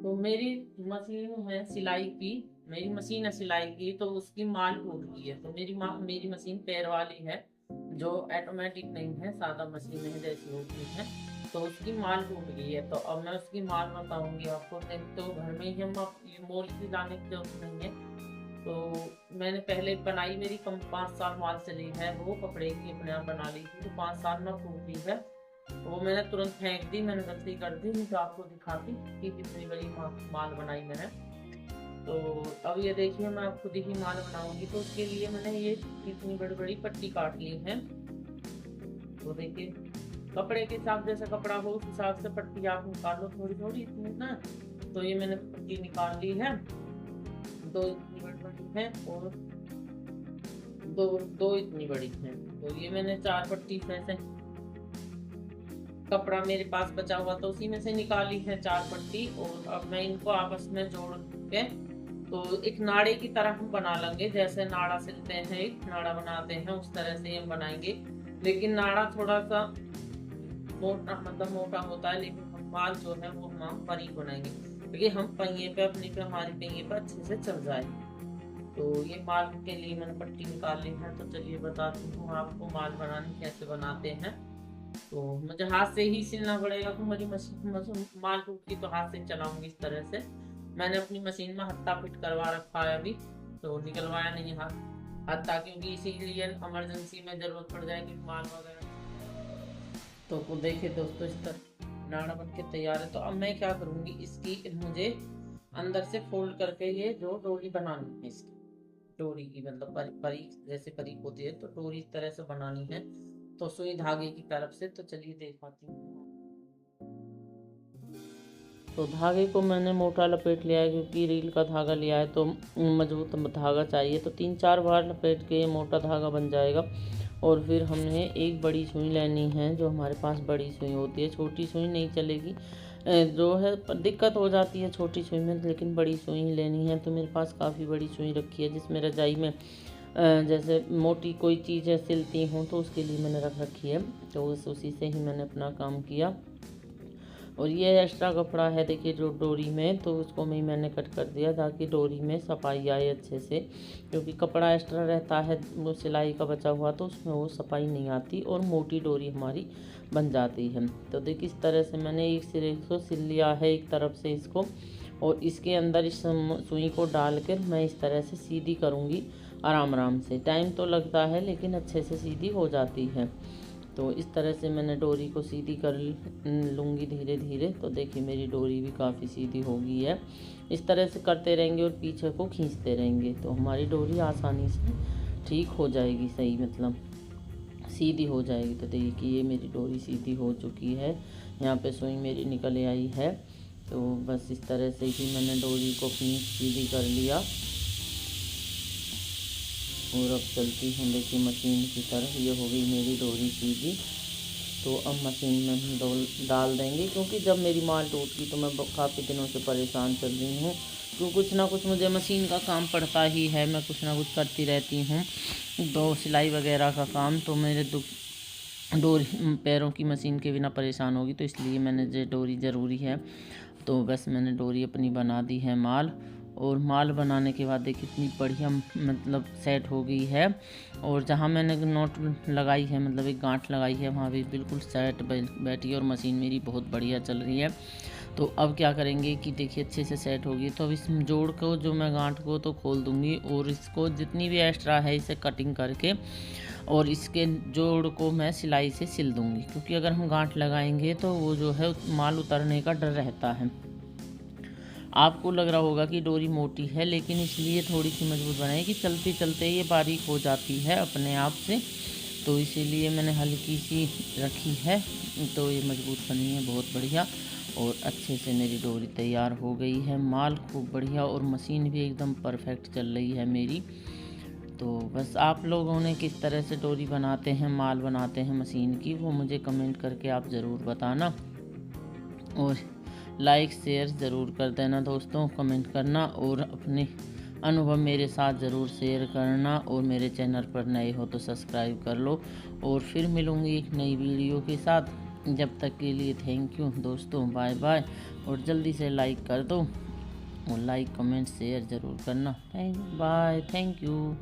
तो मेरी मशीन है सिलाई की। मेरी मशीन है सिलाई की, तो उसकी माल टूट गई है। तो मेरी मशीन पैर वाली है, जो ऑटोमेटिक नहीं है, सादा मशीन है जैसी होती है। तो उसकी माल टूट गई है, तो अब मैं उसकी माल बताऊंगी आपको। नहीं तो घर में ही हम ये मोल की लाने की जरूरत नहीं है। तो मैंने पहले बनाई, मेरी कम 5 साल माल चली है, वो कपड़े की अपने आप बना ली थी। तो 5 साल में टूटी है, वो मैंने तुरंत फेंक दी। मैंने गलती कर दी, नहीं तो आपको दिखाती कि कितनी बड़ी माल बनाई मैंने। तो अब ये देखिए, मैं अब खुद ही माल बनाऊंगी, तो उसके लिए मैंने ये इतनी बड़ी बड़ी पट्टी काट ली है। तो देखिए, कपड़े के हिसाब जैसा कपड़ा हो उस हिसाब से पट्टी आप निकाल लो, थोड़ी थोड़ी इतनी ना। तो ये मैंने पट्टी निकाल ली है, दो इतनी बड़ी बड़ी है और दो दो इतनी बड़ी है। तो ये मैंने 4 पट्टी से ऐसे, कपड़ा मेरे पास बचा हुआ तो उसी में से निकाली है 4 पट्टी। और अब मैं इनको आपस में जोड़ के, तो एक नाड़े की तरह हम बना लेंगे। जैसे नाड़ा सिलते हैं, एक नाड़ा बनाते हैं, उस तरह से हम बनाएंगे। लेकिन नाड़ा थोड़ा सा मोटा, मतलब मोटा होता है, लेकिन हम माल जो है वो हम बारीक बनाएंगे, क्योंकि हम पहिए पे अपने पे, हमारे पहिए पे अच्छे से चल जाए। तो ये माल के लिए मैंने पट्टी निकाल ली है। तो चलिए बताती हूँ आपको माल बनाने कैसे बनाते हैं। तो मुझे हाथ से ही सिलना पड़ेगा, तो मेरी मशीन माल टूटती तो हाथ से चलाऊंगी इस तरह से। मैंने अपनी मशीन में हत्था फिट करवा रखा है अभी, तो निकलवाया नहीं हत्था, क्योंकि इसीलिए इमरजेंसी में जरूरत पड़ जाएगी माल वगैरह। तो को देखिए दोस्तों, इस तरह नाड़ा बन के तैयार है। तो अब मैं क्या करूंगी, इसकी मुझे अंदर से फोल्ड करके ये जो डोरी बनानी है, इसकी डोरी की मतलब परी जैसे परी होती है, तो डोरी इस तरह से बनानी है। तो सुई धागे की तरफ से, तो चलिए दिखाती हूँ। तो धागे को मैंने मोटा लपेट लिया है, क्योंकि रील का धागा लिया है तो मजबूत धागा चाहिए। तो 3-4 बार लपेट के ये मोटा धागा बन जाएगा। और फिर हमने एक बड़ी सुई लेनी है, जो हमारे पास बड़ी सुई होती है, छोटी सुई नहीं चलेगी। जो है दिक्कत हो जाती है छोटी सुई में, लेकिन बड़ी सुई लेनी है। तो मेरे पास काफ़ी बड़ी सुई रखी है, जिसमें रजाई में जैसे मोटी कोई चीज़ है सिलती हूँ, तो उसके लिए मैंने रख रखी है। तो उसी से ही मैंने अपना काम किया। और ये एक्स्ट्रा कपड़ा है देखिए जो डोरी में, तो उसको मैंने कट कर दिया, ताकि डोरी में सफाई आए अच्छे से। क्योंकि कपड़ा एक्स्ट्रा रहता है वो सिलाई का बचा हुआ, तो उसमें वो सफाई नहीं आती और मोटी डोरी हमारी बन जाती है। तो देखिए, इस तरह से मैंने एक सिरे को सिल लिया है एक तरफ से इसको, और इसके अंदर इस सुई को डाल कर मैं इस तरह से सीधी करूँगी आराम आराम से। टाइम तो लगता है, लेकिन अच्छे से सीधी हो जाती है। तो इस तरह से मैंने डोरी को सीधी कर लूँगी धीरे धीरे। तो देखिए, मेरी डोरी भी काफ़ी सीधी हो गई है। इस तरह से करते रहेंगे और पीछे को खींचते रहेंगे, तो हमारी डोरी आसानी से ठीक हो जाएगी, सही मतलब सीधी हो जाएगी। तो देखिए, ये मेरी डोरी सीधी हो चुकी है, यहाँ पे सुई मेरी निकल आई है। तो बस इस तरह से ही मैंने डोरी को अपनी सीधी कर लिया। और अब चलती हूँ देखिए मशीन की तरफ। ये हो गई मेरी डोरी सीधी। तो अब मशीन में हम डाल देंगे, क्योंकि जब मेरी माल टूट गई तो मैं काफ़ी दिनों से परेशान चल रही हूँ। तो कुछ ना कुछ मुझे मशीन का काम पड़ता ही है, मैं कुछ ना कुछ करती रहती हूँ। तो सिलाई वगैरह का काम, तो मेरे डोरी पैरों की मशीन के बिना परेशान होगी, तो इसलिए मैंने जो डोरी ज़रूरी है। तो बस मैंने डोरी अपनी बना दी है माल। और माल बनाने के बाद देखिए कितनी बढ़िया मतलब सेट हो गई है। और जहाँ मैंने नोट लगाई है, मतलब एक गांठ लगाई है, वहाँ भी बिल्कुल सेट बैठी है और मशीन मेरी बहुत बढ़िया चल रही है। तो अब क्या करेंगे कि देखिए अच्छे से सेट होगी, तो अब इस जोड़ को, जो मैं गांठ को तो खोल दूँगी, और इसको जितनी भी एक्स्ट्रा है इसे कटिंग करके, और इसके जोड़ को मैं सिलाई से सिल दूँगी। क्योंकि अगर हम गांठ लगाएंगे तो वो जो है माल उतरने का डर रहता है। आपको लग रहा होगा कि डोरी मोटी है, लेकिन इसलिए थोड़ी सी मजबूत बनाई कि चलते चलते ये बारीक हो जाती है अपने आप से। तो इसीलिए मैंने हल्की सी रखी है। तो ये मजबूत बनी है बहुत बढ़िया, और अच्छे से मेरी डोरी तैयार हो गई है। माल खूब बढ़िया, और मशीन भी एकदम परफेक्ट चल रही है मेरी। तो बस आप लोगों ने किस तरह से डोरी बनाते हैं, माल बनाते हैं मशीन की, वो मुझे कमेंट करके आप ज़रूर बताना। और लाइक शेयर ज़रूर कर देना दोस्तों, कमेंट करना, और अपने अनुभव मेरे साथ ज़रूर शेयर करना। और मेरे चैनल पर नए हो तो सब्सक्राइब कर लो। और फिर मिलूँगी एक नई वीडियो के साथ। जब तक के लिए थैंक यू दोस्तों, बाय बाय। और जल्दी से लाइक कर दो, और लाइक कमेंट शेयर ज़रूर करना। Bye, thank you.